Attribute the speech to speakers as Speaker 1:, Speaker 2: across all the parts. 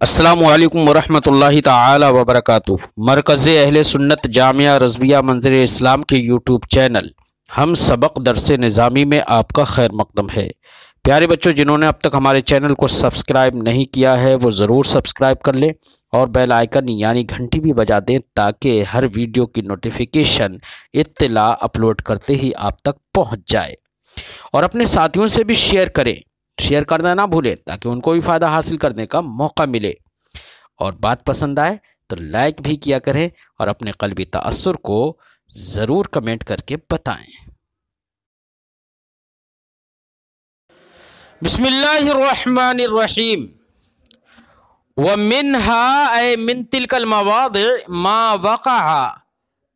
Speaker 1: السلام علیکم ورحمۃ اللہ تعالی وبرکاتہ۔ مرکز اہل سنت جامعہ رضویہ منظر اسلام کے یوٹیوب چینل ہم سبق درس نظامی میں آپ کا خیر مقدم ہے۔ پیارے بچوں، جنہوں نے اب تک ہمارے چینل کو سبسکرائب نہیں کیا ہے وہ ضرور سبسکرائب کر لیں اور بیل آئیکن یعنی گھنٹی بھی بجا دیں تاکہ ہر ویڈیو کی نوٹیفیکیشن اطلاع اپلوڈ کرتے ہی آپ تک پہنچ جائے، اور اپنے ساتھیوں سے بھی شیئر کریں، شیئر کرنا نہ بھولیں تاکہ ان کو بھی فائدہ حاصل کرنے کا موقع ملے، اور بات پسند آئے تو لائک بھی کیا کریں اور اپنے قلبی تأثر کو ضرور کمنٹ کر کے بتائیں۔ بسم اللہ الرحمن الرحیم۔ ومنها اے من تلک المواضع ما وقع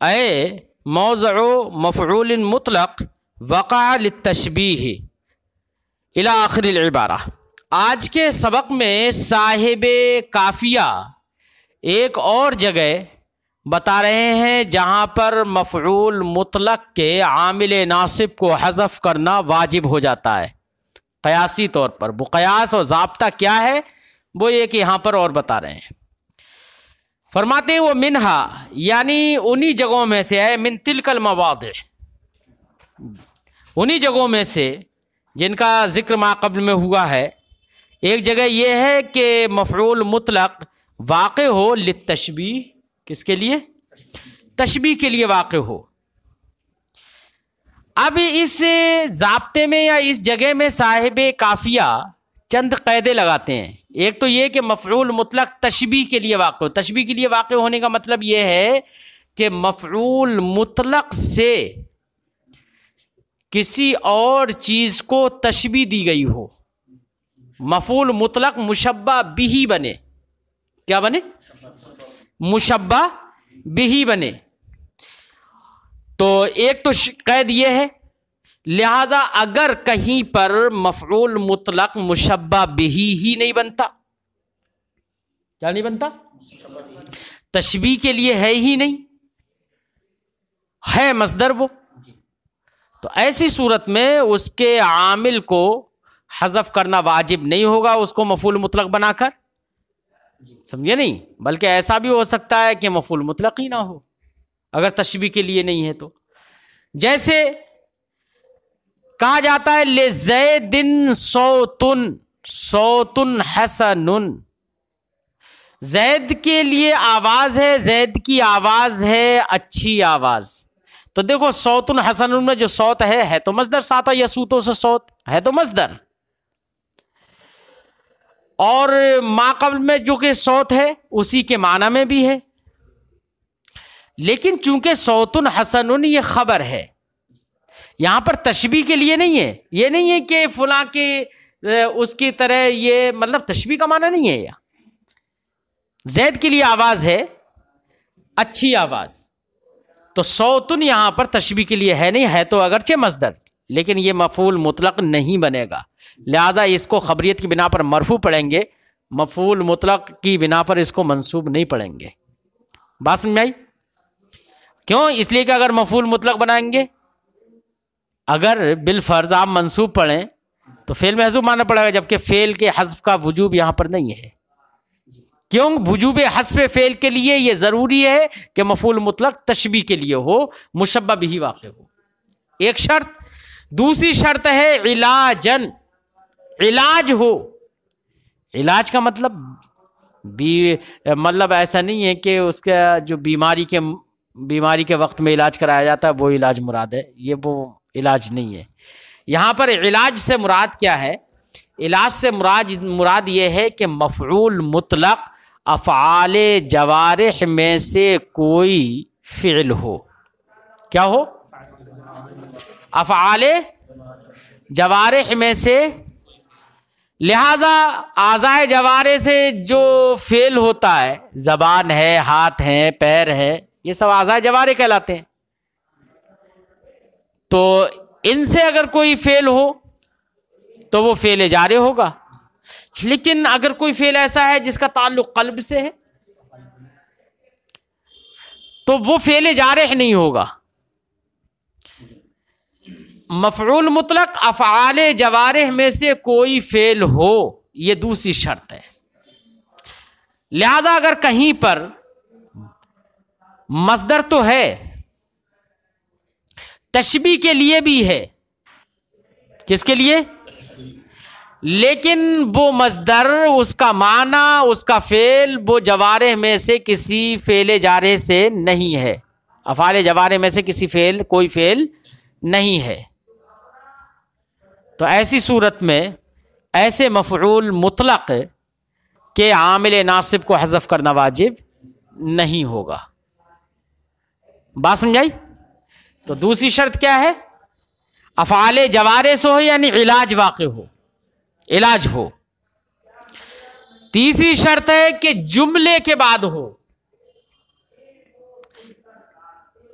Speaker 1: اے موضع مفعول مطلق وقع للتشبیہ الی آخر العبارہ۔ آج کے سبق میں صاحب کافیہ ایک اور جگہ بتا رہے ہیں جہاں پر مفعول مطلق کے عامل ناصب کو حذف کرنا واجب ہو جاتا ہے قیاسی طور پر۔ وہ قیاس اور ضابطہ کیا ہے وہ ایک یہاں پر اور بتا رہے ہیں۔ فرماتے ہیں وہ منہا یعنی انہی جگہوں میں سے ہے، من تلک المواضع، انہی جگہوں میں سے جن کا ذکر ما قبل میں ہوا ہے۔ ایک جگہ یہ ہے کہ مفعول مطلق واقع ہو للتشبیہ، کس کے لیے؟ تشبیہ کے لیے واقع ہو۔ اب اس ضابطے میں یا اس جگہ میں صاحب کافیہ چند قیدیں لگاتے ہیں۔ ایک تو یہ کہ مفعول مطلق تشبیہ کے لیے واقع ہو۔ تشبیہ کے لیے واقع ہونے کا مطلب یہ ہے کہ مفعول مطلق سے کسی اور چیز کو تشبیہ دی گئی ہو۔ مفعول مطلق مشبہ بہ بنے۔ کیا بنے؟ مشبہ بہ بنے۔ تو ایک تو قید یہ ہے، لہذا اگر کہیں پر مفعول مطلق مشبہ بہ ہی نہیں بنتا، کیا نہیں بنتا؟ تشبیہ کے لیے ہے ہی نہیں، ہے مصدر وہ، تو ایسی صورت میں اس کے عامل کو حذف کرنا واجب نہیں ہوگا اس کو مفعول مطلق بنا کر، سمجھے نہیں؟ بلکہ ایسا بھی ہو سکتا ہے کہ مفعول مطلق ہی نہ ہو اگر تشبیہ کے لیے نہیں ہے تو۔ جیسے کہا جاتا ہے لزید صوت صوت حسن، زید کے لیے آواز ہے، زید کی آواز ہے اچھی آواز۔ تو دیکھو صوت حسن میں جو صوت ہے تو مصدر ساتھ ہے، یسوتو سے صوت ہے تو مصدر، اور ما قبل میں جو کہ صوت ہے اسی کے معنی میں بھی ہے، لیکن چونکہ صوت حسن یہ خبر ہے، یہاں پر تشبیہ کے لیے نہیں ہے۔ یہ نہیں ہے کہ فلاں کے اس کی طرح، یہ مطلب تشبیہ کا معنی نہیں ہے۔ یہ زید کے لیے آواز ہے اچھی آواز، تو صوتن یہاں پر تشبیہ کے لیے ہے نہیں، ہے تو اگرچہ مصدر لیکن یہ مفعول مطلق نہیں بنے گا، لہذا اس کو خبریت کی بنا پر مرفوع پڑھیں گے، مفعول مطلق کی بنا پر اس کو منصوب نہیں پڑھیں گے۔ بات سمجھ آئی؟ کیوں؟ اس لیے کہ اگر مفعول مطلق بنائیں گے، اگر بالفرض آپ منصوب پڑھیں تو فعل محذوف ماننا پڑے گا، جبکہ فعل کے حذف کا وجوب یہاں پر نہیں ہے۔ کیوں؟ وجوب حذف فعل کے لیے یہ ضروری ہے کہ مفعول مطلق تشبیہ کے لیے ہو، مشبہ بہ واقع ہو، ایک شرط۔ دوسری شرط ہے علاجن، علاج ہو۔ علاج کا مطلب ایسا نہیں ہے کہ اس کا جو بیماری کے وقت میں علاج کرایا جاتا ہے وہ علاج مراد ہے، یہ وہ علاج نہیں ہے۔ یہاں پر علاج سے مراد کیا ہے؟ علاج سے مراد یہ ہے کہ مفعول مطلق افعال جوارح میں سے کوئی فعل ہو۔ کیا ہو؟ افعال جوارح میں سے، لہذا اعضائے جوارح سے جو فعل ہوتا ہے، زبان ہے، ہاتھ ہے، پیر ہے، یہ سب اعضائے جوارح کہلاتے ہیں۔ تو ان سے اگر کوئی فعل ہو تو وہ فعل جارح ہوگا، لیکن اگر کوئی فعل ایسا ہے جس کا تعلق قلب سے ہے تو وہ فعل جارح نہیں ہوگا۔ مفعول مطلق افعال جوارح میں سے کوئی فعل ہو، یہ دوسری شرط ہے۔ لہذا اگر کہیں پر مصدر تو ہے، تشبیہ کے لیے بھی ہے، کس کے لیے؟ لیکن وہ مصدر، اس کا معنی، اس کا فعل وہ جوارح میں سے کسی فعل جارح سے نہیں ہے، افعال جوارح میں سے کسی فعل، کوئی فعل نہیں ہے. تو ایسی صورت میں ایسے مفعول مطلق کے عامل ناصب کو حذف کرنا واجب نہیں ہوگا. بات سمجھائی؟ تو دوسری شرط کیا ہے؟ افعال جوارح سے ہو، یعنی علاج واقع ہو، علاج ہو. تیسری شرط ہے کہ جملے کے بعد ہو،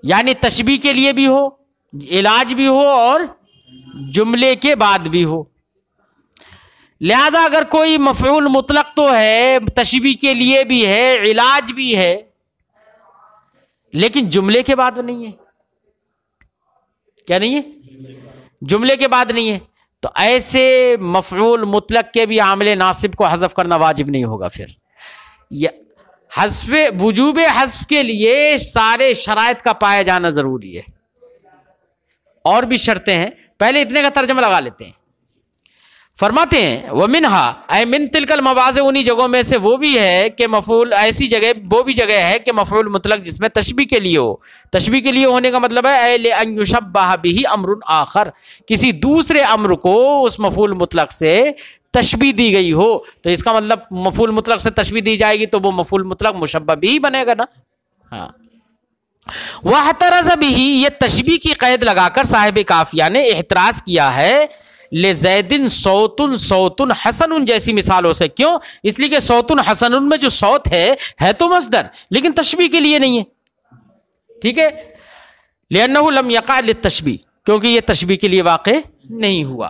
Speaker 1: یعنی تشبیہ کے لیے بھی ہو، علاج بھی ہو اور جملے کے بعد بھی ہو. لہذا اگر کوئی مفعول مطلق تو ہے، تشبیہ کے لیے بھی ہے، علاج بھی ہے، لیکن جملے کے بعد نہیں ہے. کیا نہیں ہے؟ جملے کے بعد نہیں ہے. تو ایسے مفعول مطلق کے بھی عامل ناصب کو حذف کرنا واجب نہیں ہوگا. پھر حذف، وجوب حذف کے لیے سارے شرائط کا پایا جانا ضروری ہے. اور بھی شرطیں ہیں، پہلے اتنے کا ترجمہ لگا لیتے ہیں. فرماتے ہیں وَمِنْهَا اے من تلک المواضع، انہی جگہوں میں سے وہ بھی ہے کہ مفعول، ایسی جگہ وہ بھی جگہ ہے کہ مفعول مطلق جس میں تشبیہ کے لیے ہو. تشبیہ کے لیے ہونے کا مطلب ہے اے لأن یشبہ بہ امر آخر، کسی دوسرے امر کو اس مفعول مطلق سے تشبیہ دی گئی ہو. تو اس کا مطلب مفعول مطلق سے تشبیہ دی جائے گی تو وہ مفعول مطلق مشبہ بھی بنے گا نا. ہاں. وَاحْتَرَزَ بِهِ، یہ تشبیہ کی قید لگا کر صاحب قافیہ نے احتراز کیا ہے لِزَيْدٍ صَوْتٌ صَوْتٌ حَسَنٌ جیسی مثالوں سے. کیوں؟ اس لیے کہ صوتٌ حسن میں جو صوت ہے تو مصدر، لیکن تشبیہ کے لیے نہیں ہے. ٹھیک ہے؟ لِأَنَّهُ لَمْ يَقَعْ لِلتَّشْبِيهِ، کیونکہ یہ تشبیہ کے لیے واقع نہیں ہوا.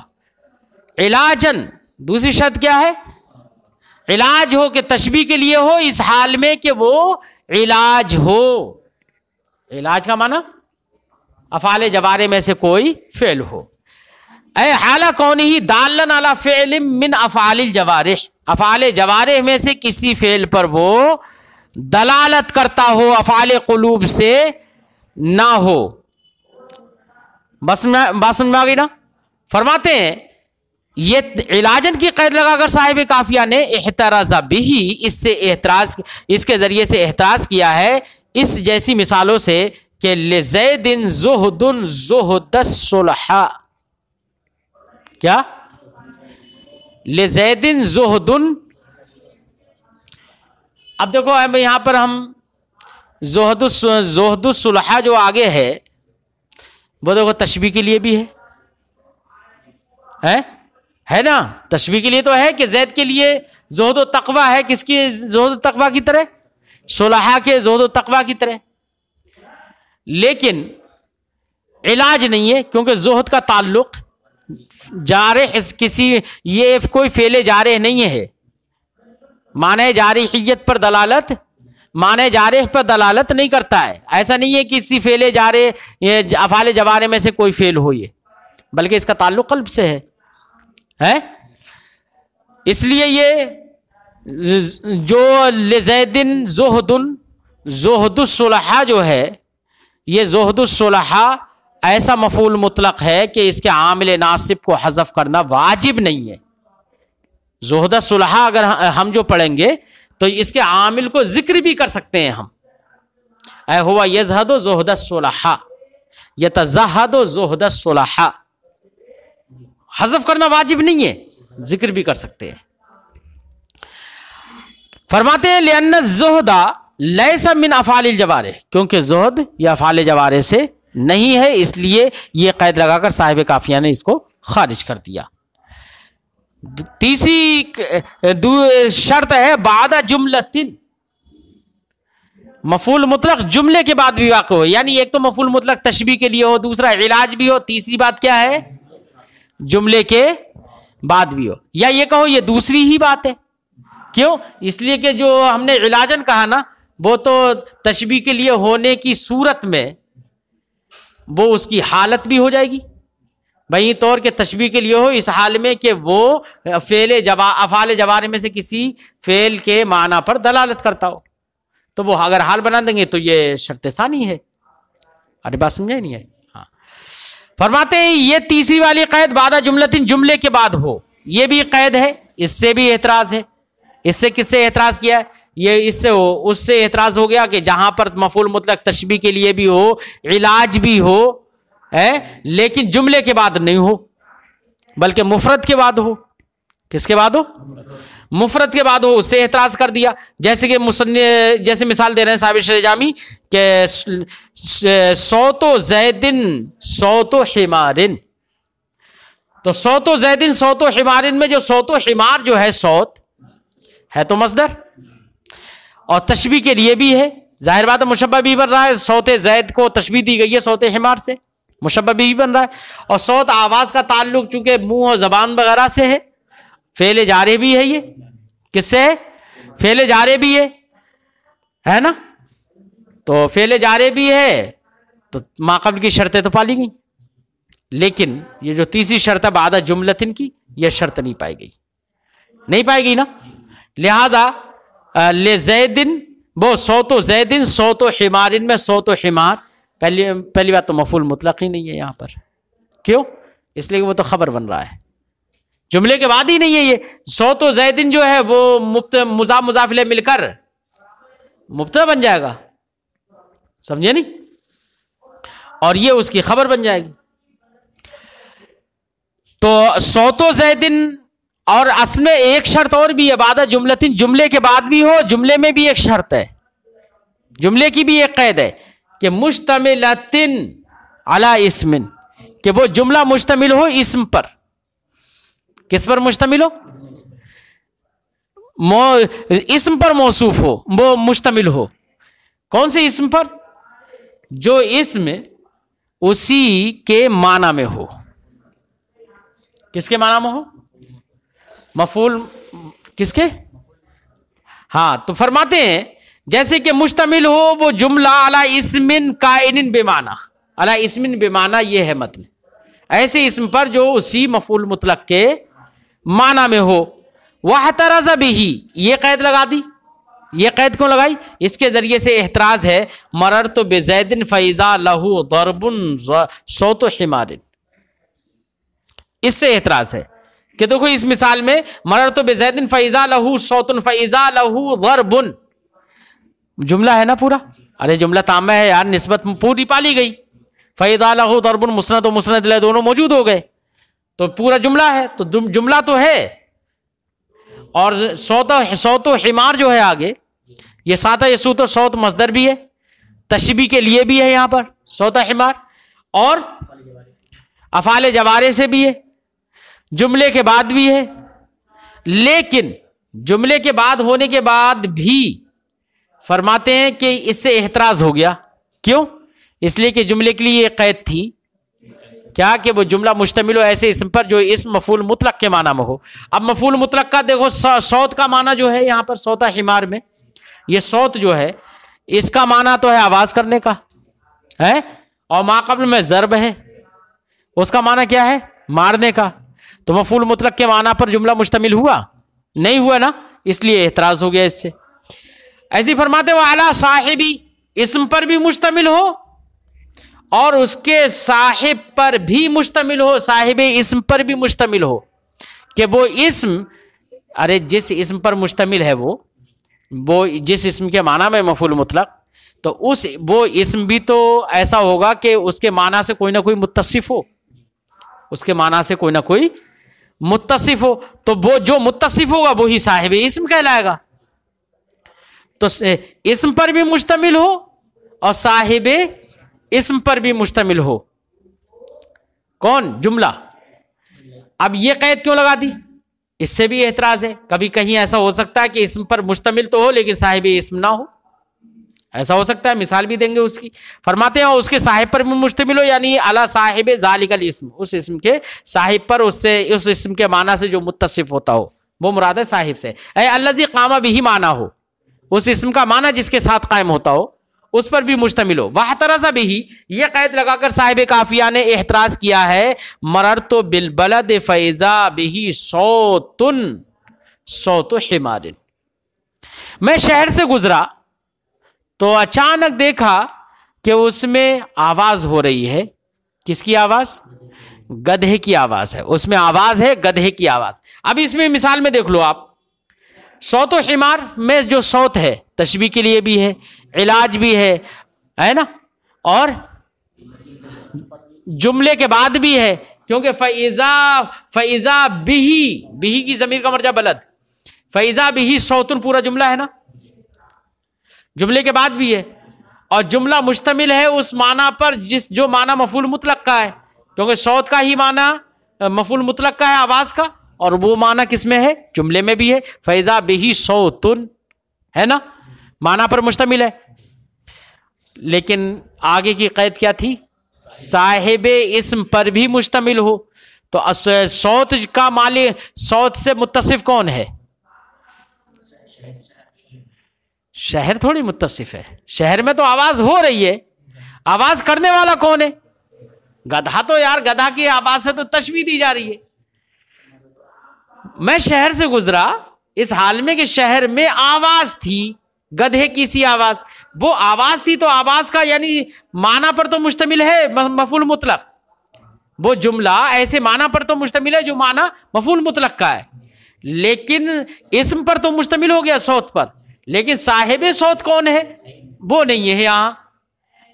Speaker 1: علاجن، دوسری شرط کیا ہے؟ علاج ہو، کہ تشبیہ کے لیے ہو اس حال میں کہ وہ علاج ہو. علاج کا معنی افعال جوارح میں سے کوئی فعل ہو. اے حال کونہ دالن علی فعل من افعال الجوارح، افعال جوارح میں سے کسی فعل پر وہ دلالت کرتا ہو، افعال قلوب سے نہ ہو. بس سمجھ میں آ گئی نا؟ فرماتے ہیں یہ علاجن کی قید لگا کر صاحب قافیہ نے احتراز بہ، اس سے احتراز، اس کے ذریعے سے احتراز کیا ہے اس جیسی مثالوں سے کہ لزید زہد زہد الصلحاء. کیا؟ لزید زہد. اب دیکھو یہاں پر ہم زہد الصلحاء جو آگے ہے وہ دیکھو تشبیہ کے لیے بھی ہے نا؟ تشبیہ کے لیے تو ہے کہ زید کے لیے زہد و تقوی ہے، کس کی زہد و تقوی کی طرح؟ صلحاء کے زہد و تقوی کی طرح. لیکن علاج نہیں ہے، کیونکہ زہد کا تعلق جارح کسی، یہ کوئی فعل جارح نہیں ہے. معنی جارحیت پر دلالت، معنی جارح پر دلالت نہیں کرتا ہے. ایسا نہیں ہے کہ کسی فعل جارح، افعال جوارح میں سے کوئی فعل ہو، یہ بلکہ اس کا تعلق قلب سے ہے. اس لیے یہ جو لزیدن زہد الصلحاء جو ہے، یہ زہد الصلحاء ایسا مفعول مطلق ہے کہ اس کے عامل ناصب کو حذف کرنا واجب نہیں ہے. زہد الصلحاء اگر ہم جو پڑھیں گے تو اس کے عامل کو ذکر بھی کر سکتے ہیں ہم. اے ہوا یزہد زہد الصلحاء، یتزہد زہد الصلحاء، حذف کرنا واجب نہیں ہے، ذکر بھی کر سکتے ہیں. فرماتے ہیں لأن الزہد لیس من افعال الجوارح، کیونکہ زہد یہ افعال جوارح سے نہیں ہے، اس لیے یہ قید لگا کر صاحب قافیہ نے اس کو خارج کر دیا. تیسری شرط ہے بعد جملۃ، مفعول مطلق جملے کے بعد بھی واقع ہو. یعنی ایک تو مفعول مطلق تشبیہ کے لیے ہو، دوسرا علاج بھی ہو، تیسری بات کیا ہے؟ جملے کے بعد بھی ہو. یا یہ کہو یہ دوسری ہی بات ہے. کیوں؟ اس لیے کہ جو ہم نے علاجن کہا نا، وہ تو تشبیہ کے لیے ہونے کی صورت میں وہ اس کی حالت بھی ہو جائے گی، وہیں طور کے تشبیہ کے لیے ہو اس حال میں کہ وہ افعال جوارح میں سے کسی فعل کے معنی پر دلالت کرتا ہو، تو وہ اگر حال بنا دیں گے تو یہ شرط ثانی ہے. ارے بات سمجھے نہیں ہے؟ ہاں. فرماتے ہیں یہ تیسری والی قید بعد جملتن، جملے کے بعد ہو، یہ بھی قید ہے، اس سے بھی اعتراض ہے. اس سے کس سے اعتراض کیا ہے؟ یہ اس سے اعتراض ہو گیا کہ جہاں پر مفعول مطلق تشبیہ کے لیے بھی ہو، علاج بھی ہو، لیکن جملے کے بعد نہیں ہو بلکہ مفرد کے بعد ہو. کس کے بعد ہو؟ مفرد کے بعد ہو. اس سے اعتراض کر دیا. جیسے کہ جیسے مثال دے رہے ہیں صاحب شرح جامی کہ صوت زیدن صوت حمارن، تو صوت زیدن صوت حمارن میں جو صوت حمار جو ہے صوت ہے تو مصدر، اور تشبیہ کے لیے بھی ہے. ظاہر بات ہے مشبہ بھی بن رہا ہے، صوت زید کو تشبیہ دی گئی ہے صوت حمار سے، مشبہ بھی بن رہا ہے. اور صوت آواز کا تعلق چونکہ منہ اور زبان وغیرہ سے ہے، فعل جارح بھی ہے. یہ کس سے ہے؟ فعل جارح بھی ہے نا. تو فعل جارح بھی ہے تو ما قبل کی شرطیں تو پالی گئی، لیکن یہ جو تیسری شرط ہے بعد جملتن کی، یہ شرط نہیں پائی گئی، نہیں پائی گئی نا. لہذا لزیدن وہ صوت و زیدن صوت و حمارن میں صوت و حمار پہلی بات تو مفعول مطلق ہی نہیں ہے یہاں پر. کیوں؟ اس لیے کہ وہ تو خبر بن رہا ہے، جملے کے بعد ہی نہیں ہے. یہ صوت و زیدن جو ہے وہ مضاف مضاف الیہ مل کر مبتدا بن جائے گا، سمجھے نہیں؟ اور یہ اس کی خبر بن جائے گی. تو صوت و زیدن، اور اصل میں ایک شرط اور بھی ہے بعد جملتن، جملے کے بعد بھی ہو. جملے میں بھی ایک شرط ہے، جملے کی بھی ایک قید ہے کہ مشتملتن علی اسمن، کہ وہ جملہ مشتمل ہو اسم پر. کس پر مشتمل ہو؟ اسم پر موصوف ہو، وہ مشتمل ہو. کون سے اسم پر؟ جو اسم اسی کے معنی میں ہو. کس کے معنی میں ہو؟ مفعول کس کے؟ ہاں. تو فرماتے ہیں جیسے کہ مشتمل ہو وہ جملہ علی اسم کائن بمعنی، علی اسم بمعنی یہ ہے متن، ایسے اسم پر جو اسی مفعول مطلق کے معنی میں ہو. واحترز بہ، یہ قید لگا دی. یہ قید کیوں لگائی؟ اس کے ذریعے سے احتراز ہے مررت بزید فاذا لہ ضرب صوت حمار. اس سے احتراز ہے کہ دیکھو اس مثال میں مررت بزید فاذا لہ صوت فاذا لہ ضرب، جملہ ہے نا پورا. ارے جملہ تامہ ہے یار، نسبت پوری پالی گئی. فاذا لہ ضرب مسند و مسند الیہ دونوں موجود ہو گئے تو پورا جملہ ہے. تو جملہ تو ہے. اور صوت و حمار جو ہے آگے، یہ ساتھ یسوت و صوت مصدر بھی ہے، تشبیہ کے لیے بھی ہے یہاں پر صوت حمار، اور افعال جوارح سے بھی ہے، جملے کے بعد بھی ہے. لیکن جملے کے بعد ہونے کے بعد بھی فرماتے ہیں کہ اس سے احتراز ہو گیا. کیوں؟ اس لیے کہ جملے کے لیے یہ قید تھی کیا کہ وہ جملہ مشتمل ہو ایسے اسم پر جو اسم مفعول مطلق کے معنی میں ہو. اب مفعول مطلق کا دیکھو صوت کا معنی جو ہے یہاں پر صوت حمار میں، یہ صوت جو ہے اس کا معنی تو ہے آواز کرنے کا ہے، اور ما قبل میں ضرب ہے، اس کا معنی کیا ہے؟ مارنے کا. تو مفعول مطلق کے معنی پر جملہ مشتمل ہوا نہیں ہوا نا، اس لیے اعتراض ہو گیا اس سے. ایسی فرماتے وہ اعلیٰ صاحبی، اسم پر بھی مشتمل ہو اور اس کے صاحب پر بھی مشتمل ہو، صاحب اسم پر بھی مشتمل ہو. کہ وہ اسم، ارے جس اسم پر مشتمل ہے وہ جس اسم کے معنی میں مفعول مطلق، تو وہ اسم بھی تو ایسا ہوگا کہ اس کے معنی سے کوئی نہ کوئی متصف ہو، اس کے معنی سے کوئی نہ کوئی متصف ہو. تو وہ جو متصف ہوگا وہی صاحب اسم کہلائے گا. تو اسم پر بھی مشتمل ہو اور صاحب اسم پر بھی مشتمل ہو. کون؟ جملہ. اب یہ قید کیوں لگا دی؟ اس سے بھی اعتراض ہے. کبھی کہیں ایسا ہو سکتا ہے کہ اسم پر مشتمل تو ہو لیکن صاحب اسم نہ ہو، ایسا ہو سکتا ہے. مثال بھی دیں گے اس کی. فرماتے ہیں اس کے صاحب پر بھی مشتمل ہو، یعنی علی صاحب ذالک الاسم، اس اسم کے صاحب پر اس اسم کے معنی سے جو متصف ہوتا ہو، وہ مراد ہے صاحب سے. اے الذی قام بہ معنی ہو، اس اسم کا معنی جس کے ساتھ قائم ہوتا ہو اس پر بھی مشتمل ہو. واحترز بھی، یہ قید لگا کر صاحب کافیہ نے احتراز کیا ہے، مررت بالبلد فاذا به صوت صوت حمار، میں شہر سے گزرا تو اچانک دیکھا کہ اس میں آواز ہو رہی ہے. کس کی آواز؟ گدھے کی آواز ہے. اس میں آواز ہے گدھے کی آواز. اب اس میں مثال میں دیکھ لو آپ، صوت و حمار میں جو صوت ہے تشبیہ کے لیے بھی ہے، علاج بھی ہے نا، اور جملے کے بعد بھی ہے، کیونکہ فَإِذَا بِهِ کی ضمیر کا مرجع بلد، فَإِذَا بِهِ صوتن پورا جملہ ہے نا، جملے کے بعد بھی ہے، اور جملہ مشتمل ہے اس معنی پر جو معنی مفعول مطلق کا ہے، کیونکہ صوت کا ہی معنی مفعول مطلق کا ہے، آواز کا، اور وہ معنی کس میں ہے؟ جملے میں بھی ہے. فَإِذَا بِهِ صَوْتٌ ہے نا، معنی پر مشتمل ہے. لیکن آگے کی قید کیا تھی؟ صاحب اسم پر بھی مشتمل ہو. تو صوت کا مالک، صوت سے متصف کون ہے؟ شہر تھوڑی متصف ہے. شہر میں تو آواز ہو رہی ہے، آواز کرنے والا کون ہے؟ گدھا. تو یار گدھا کی آواز سے تو تشبیہ دی جا رہی ہے. میں شہر سے گزرا اس حال میں کہ شہر میں آواز تھی، گدھے کی سی آواز. وہ آواز تھی تو آواز کا یعنی معنی پر تو مشتمل ہے مفعول مطلق. وہ جملہ ایسے معنی پر تو مشتمل ہے جو معنی مفعول مطلق کا ہے، لیکن اسم پر تو مشتمل ہو گیا، صوت پر. لیکن صاحب صوت کون ہے؟ وہ نہیں ہے یہاں.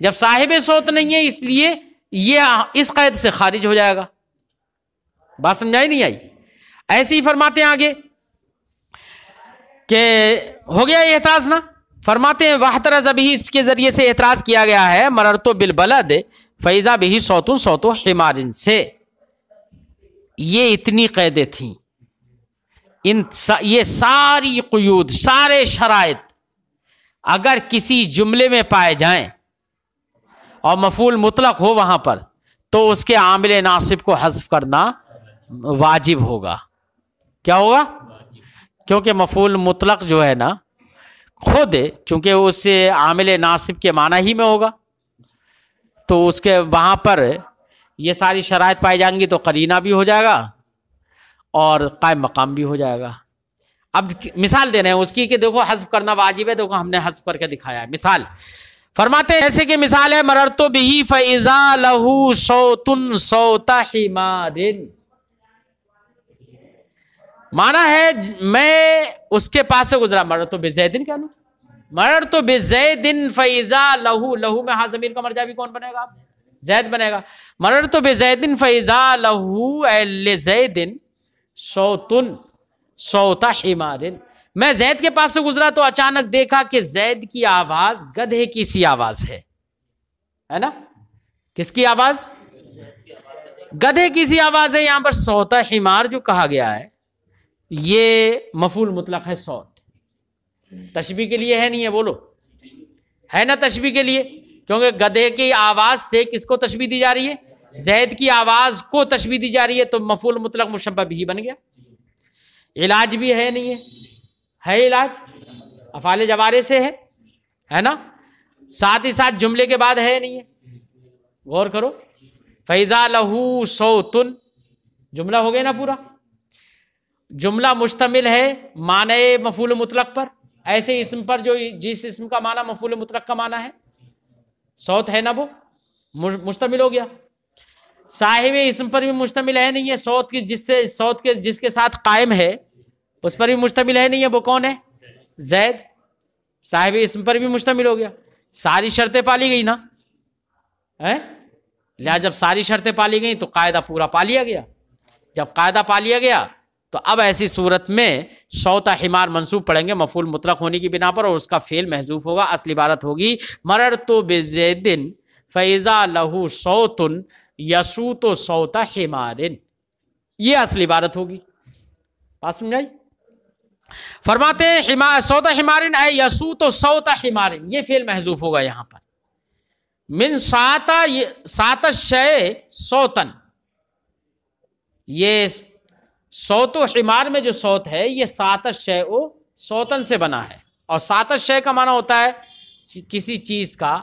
Speaker 1: جب صاحب صوت نہیں ہے اس لیے یہ اس قید سے خارج ہو جائے گا. بات سمجھائی نہیں آئی؟ ایسے ہی فرماتے ہیں آگے کہ ہو گیا یہ اعتراض نا. فرماتے ہیں واحترز بھی، اس کے ذریعے سے اعتراض کیا گیا ہے مررت بالبلد فاذا به صوت صوت حمار سے. یہ اتنی قیدیں تھیں، یہ ساری قیود، سارے شرائط اگر کسی جملے میں پائے جائیں اور مفعول مطلق ہو وہاں پر، تو اس کے عامل ناصب کو حذف کرنا واجب ہوگا. کیا ہوگا؟ کیونکہ مفعول مطلق جو ہے نا خود، چونکہ اس سے عامل ناصب کے معنی ہی میں ہوگا، تو اس کے وہاں پر یہ ساری شرائط پائی جائیں گی تو قرینہ بھی ہو جائے گا اور قائم مقام بھی ہو جائے گا. اب مثال دے رہے ہیں اس کی کہ دیکھو حذف کرنا واجب ہے، دیکھو ہم نے حذف کر کے دکھایا ہے. مثال فرماتے ہیں ایسے کہ مثال ہے مررت به فاذا له صوت صوت حمار. مانا ہے میں اس کے پاس سے گزرا. مررت بزید کیا نا، مررت بزید فاذا له میں ہاں ضمیر کا مرجع بھی کون بنے گا؟ زید بنے گا. مررت بزید فاذا له لزید صوت صوت حمار. میں زید کے پاس سے گزرا تو اچانک دیکھا کہ زید کی آواز گدھے کی سی آواز ہے نا. کس کی آواز؟ گدھے کی سی آواز ہے. یہاں پر صوت حمار جو کہا گیا ہے یہ مفعول مطلق ہے. صوت تشبیہ کے لیے ہے نہیں ہے؟ بولو ہے نا تشبیہ کے لیے، کیونکہ گدھے کی آواز سے کس کو تشبیہ دی جا رہی ہے؟ زید کی آواز کو تشبیہ دی جا رہی ہے، تو مفعول مطلق مشبہ بھی بن گیا. علاج بھی ہے نہیں ہے علاج افعال جوارے سے ہے نا، ساتھ ہی ساتھ جملے کے بعد ہے نہیں ہے. غور کرو، فَإِذَا لَهُ صَوْتٌ جملہ ہو گیا نا پورا. جملہ مشتمل ہے معنی مفعول مطلق پر، ایسے اسم پر جو جس اسم کا معنی مفعول مطلق کا معنی ہے، صوت ہے نا، وہ مشتمل ہو گیا. صاحب اسم پر بھی مشتمل ہے نہیں ہے، صوت کی جس کے ساتھ قائم ہے اس پر بھی مشتمل ہے نہیں ہے، وہ کون ہے؟ زید. صاحب اسم پر بھی مشتمل ہو گیا. ساری شرطیں پالی گئی نا، لہذا جب ساری شرطیں پالی گئی تو قاعدہ پورا پا لیا گیا. جب قاعدہ پا لیا گیا تو اب ایسی صورت میں صوت حمار منصوب پڑھیں گے مفعول مطلق ہونے کی بنا پر، اور اس کا فعل محذوف ہوگا. اصل عبارت ہوگی مررت بزید فاذا له صوت یصوت صوت حمار. یہ اصل عبارت ہوگی. بات سمجھائی؟ فرماتے ہیں صوت حمار اے یصوت صوت حمار، یہ فعل محذوف ہوگا یہاں پر. من سات الشیء صوتن، یہ صوت و حمار میں جو صوت ہے یہ سات الشیء صوتن سے بنا ہے، اور سات الشیء کا معنی ہوتا ہے کسی چیز کا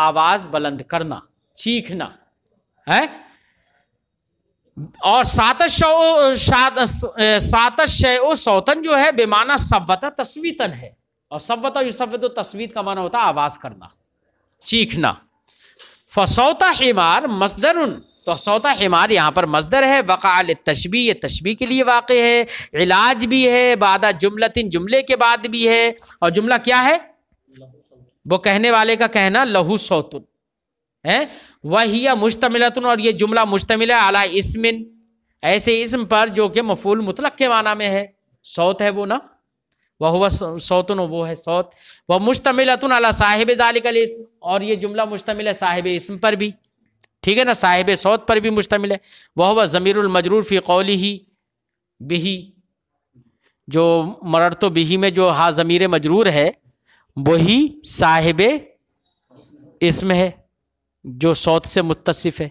Speaker 1: آواز بلند کرنا، چیخنا ہے. اور ساتش شیء صوتن جو ہے بمعنی صوت تصویتن ہے، اور صوت یصوت تصویت کا معنی ہوتا ہے آواز کرنا، چیخنا. فصوت حمار مصدر، تو صوت حمار یہاں پر مصدر ہے. وقع للتشبیہ، یہ تشبیہ کے لیے واقع ہے. علاج بھی ہے، بعد جملتن، جملے کے بعد بھی ہے. اور جملہ کیا ہے؟ وہ کہنے والے کا کہنا لہو صوتن ہے. وہی مشتملتن، اور یہ جملہ مشتمل ہے علی اسمن، ایسے اسم پر جو کہ مفعول مطلق کے معنی میں ہے. صوت ہے وہ نا، وہ صوتن، وہ ہے صوت. وہ مشتملتن علی صاحب ذالک الاسم، اور یہ جملہ مشتمل ہے صاحب اسم پر بھی، ٹھیک ہے نا، صاحب صوت پر بھی مشتمل ہے. وہ ضمیر المجرور فی قولہ بہ، جو مررت بہ میں جو ہا ضمیر مجرور ہے وہی صاحب اسم ہے جو صوت سے متصف ہے.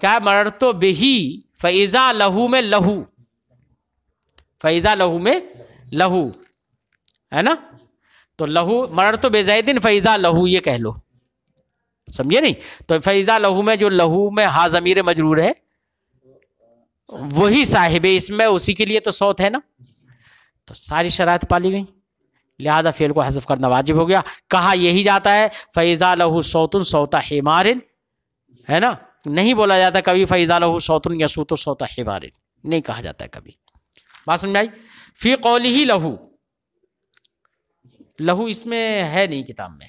Speaker 1: کیا مررت بہ، فاذا لہو میں لہو، فاذا لہو میں لہو ہے نا. تو لہو مررت بزید فاذا لہو، یہ کہہ لو، سمجھے نہیں. تو فاذا لہو میں جو لہو میں ہا ضمیر مجرور ہے وہی صاحب اسم ہے، اسی کے لیے تو صوت ہے نا. تو ساری شرائط پالی گئی، لہذا فعل کو حذف کرنا واجب ہو گیا. کہا یہی جاتا ہے فاذا لہو صوت صوت حمار، ہے نا. نہیں بولا جاتا کبھی فاذا لہو صوت یصوت صوت حمار، نہیں کہا جاتا ہے کبھی. بات سمجھ آئی؟ فی قولہ لہو، لہو اس میں ہے نہیں کتاب میں،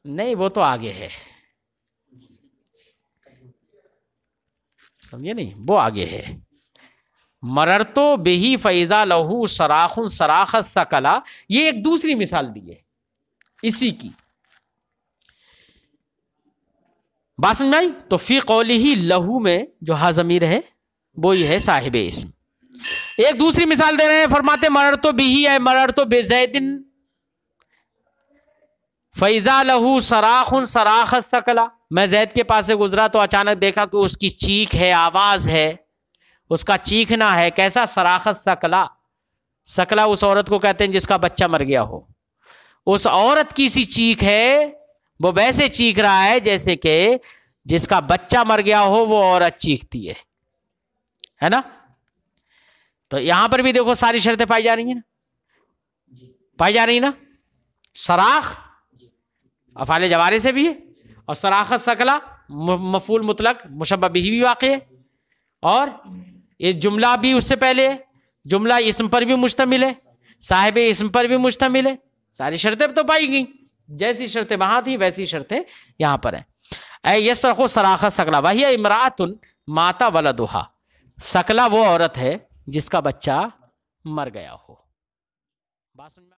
Speaker 1: نہیں وہ تو آگے ہے، سمجھے نہیں، وہ آگے ہے. مررتو بہی فاذا لہو صراخ صراخ ثقلا، یہ ایک دوسری مثال دی ہے اسی کی. بات سمجھ آئی؟ تو فی قولہ لہو میں جو ہا ضمیر ہے وہی ہے صاحب اسم. ایک دوسری مثال دے رہے ہیں، فرماتے مررتو بہی اے مررتو بزید فاذا لہو صراخ صراخ ثقلا، میں زید کے پاس سے گزرا تو اچانک دیکھا کہ اس کی چیخ ہے، آواز ہے، اس کا چیخنا ہے. کیسا؟ صراخت ثقلا. ثقلا اس عورت کو کہتے ہیں جس کا بچہ مر گیا ہو. اس عورت کی سی چیخ ہے، وہ ویسے چیخ رہا ہے جیسے کہ جس کا بچہ مر گیا ہو وہ عورت چیختی ہے نا. تو یہاں پر بھی دیکھو ساری شرطیں پائی جا رہی ہیں نا، پائی جا رہی نا. صراخ افعال جوارح سے بھی ہے، اور صراخت ثقلا مفعول مطلق مشبہ بہ بھی واقع ہے، اور یہ جملہ بھی اس سے پہلے ہے، جملہ اسم پر بھی مشتمل ہے، صاحب اسم پر بھی مشتمل ہے. ساری شرطیں تو پائی گئیں، جیسی شرطیں وہاں تھیں ویسی شرطیں یہاں پر ہیں. اے یصرخ صراخ ثقلا وہی امرأۃ مات ولدھا، ثقلا وہ عورت ہے جس کا بچہ مر گیا ہو.